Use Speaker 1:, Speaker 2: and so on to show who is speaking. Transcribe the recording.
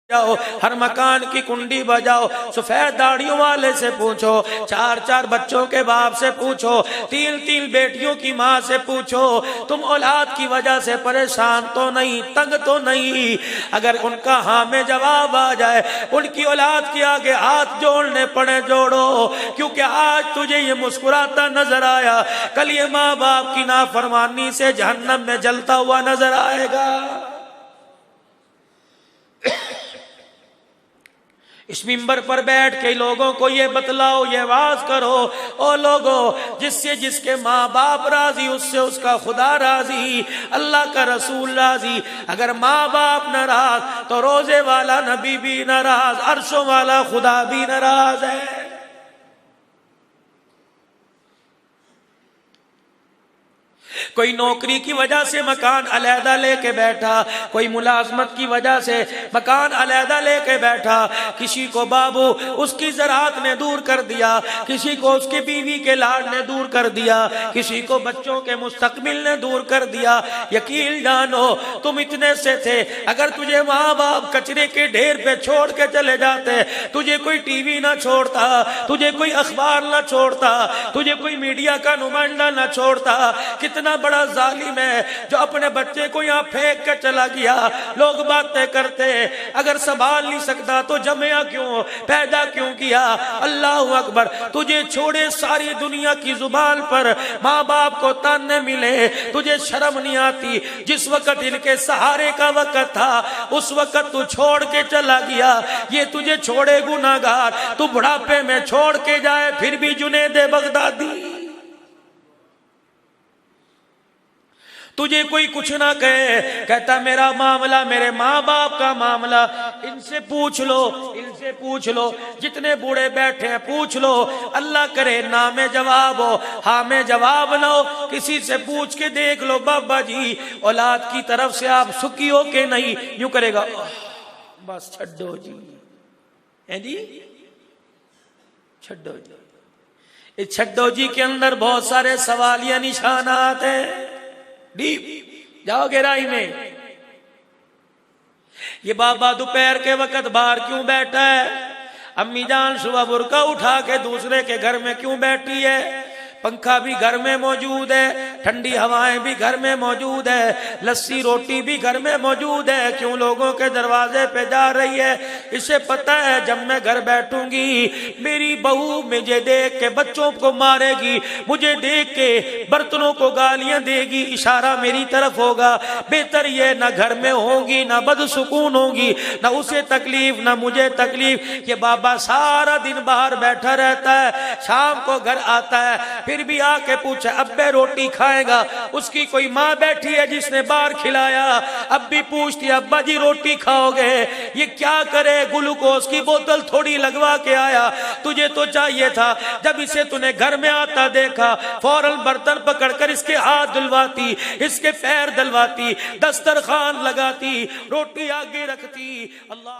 Speaker 1: जाओ, हर मकान की कुंडी बजाओ, सफेद दाढ़ियों वाले से पूछो, 4-4 बच्चों के बाप से पूछो, 3-3 बेटियों की माँ से पूछो, तुम औलाद की वजह से परेशान तो नहीं, तंग तो नहीं? अगर उनका हाँ में जवाब आ जाए, उनकी औलाद के आगे हाथ जोड़ने पड़े जोड़ो, क्योंकि आज तुझे ये मुस्कुराता नजर आया, कल ये माँ बाप की नाफरमानी से जहन्नम में जलता हुआ नजर आएगा। इस मिंबर पर बैठ के लोगों को ये बतलाओ, ये वाज करो, ओ लोगों, जिससे जिसके माँ बाप राजी उससे उसका खुदा राजी, अल्लाह का रसूल राजी। अगर माँ बाप नाराज तो रोजे वाला नबी भी नाराज, अर्शों वाला खुदा भी नाराज है। कोई नौकरी की वजह से मकान अलहदा लेके बैठा, कोई मुलाजमत की वजह से मकान अलहदा लेके बैठा, किसी को बाबू उसकी ज़राअत ने दूर कर दिया, किसी को उसकी बीवी के लाड ने दूर कर दिया, किसी को बच्चों के मुस्तकबिल ने दूर कर दिया। यकीन जानो तुम इतने से थे, अगर तुझे माँ बाप कचरे के ढेर पे छोड़ के चले जाते, तुझे कोई टीवी ना छोड़ता, तुझे कोई अखबार ना छोड़ता, तुझे कोई मीडिया का नुमाइंदा ना छोड़ता। कितना बड़ा जालिम है जो अपने बच्चे को यहाँ फेंक कर चला गया। लोग बातें करते, अगर संभाल नहीं सकता तो जमिया क्यों, पैदा क्यों किया? अल्लाह अकबर। तुझे छोड़े सारी दुनिया की जुबान पर माँ बाप को ताने मिले, तुझे शर्म नहीं आती? जिस वक्त इनके सहारे का वक्त था उस वक्त तू छोड़ के चला गया। ये तुझे छोड़े गुनाहगार, तू बुढ़ापे में छोड़ के जाए फिर भी जुनैद बगदादी। तुझे कोई कुछ ना कहे, कहता मेरा मामला मेरे माँ बाप का मामला, इनसे पूछ लो, इनसे पूछ लो, जितने बूढ़े बैठे हैं पूछ लो। अल्लाह करे ना में जवाब हो, हाँ में जवाब ना हो। किसी से पूछ के देख लो बाबा जी, औलाद की तरफ से आप सुखी हो के नहीं? यूं करेगा बस छड्डो जी, है जी, छड्डो जी। इस छड्डो जी के अंदर बहुत सारे सवालिया निशानात हैं। डीप जाओ गहराई में। ये बाबा दोपहर के वक्त बाहर क्यों बैठा है? अम्मी जान सुबह बुरका उठा के दूसरे के घर में क्यों बैठी है? पंखा भी घर में मौजूद है, ठंडी हवाएं भी घर में मौजूद है, लस्सी रोटी भी घर में मौजूद है, क्यों लोगों के दरवाजे पे जा रही है? इसे पता है जब मैं घर बैठूंगी मेरी बहू मुझे देख के बच्चों को मारेगी, मुझे देख के बर्तनों को गालियां देगी, इशारा मेरी तरफ होगा। बेहतर ये ना घर में होंगी, ना बदसुकून होंगी, ना उसे तकलीफ ना मुझे तकलीफ। ये बाबा सारा दिन बाहर बैठा रहता है, शाम को घर आता है, फिर भी आके पूछे अब्बे रोटी खाएगा? उसकी कोई माँ बैठी है जिसने बाहर खिलाया, अब भी पूछती है अब्बा जी रोटी खाओगे? ये क्या करे, ग्लूकोज की बोतल थोड़ी लगवा के आया। तुझे तो चाहिए था जब इसे तूने घर में आता देखा फौरन बर्तन पकड़कर इसके हाथ धुलवाती, इसके पैर धुलवाती, दस्तरखान लगाती, रोटी आगे रखती। अल्लाह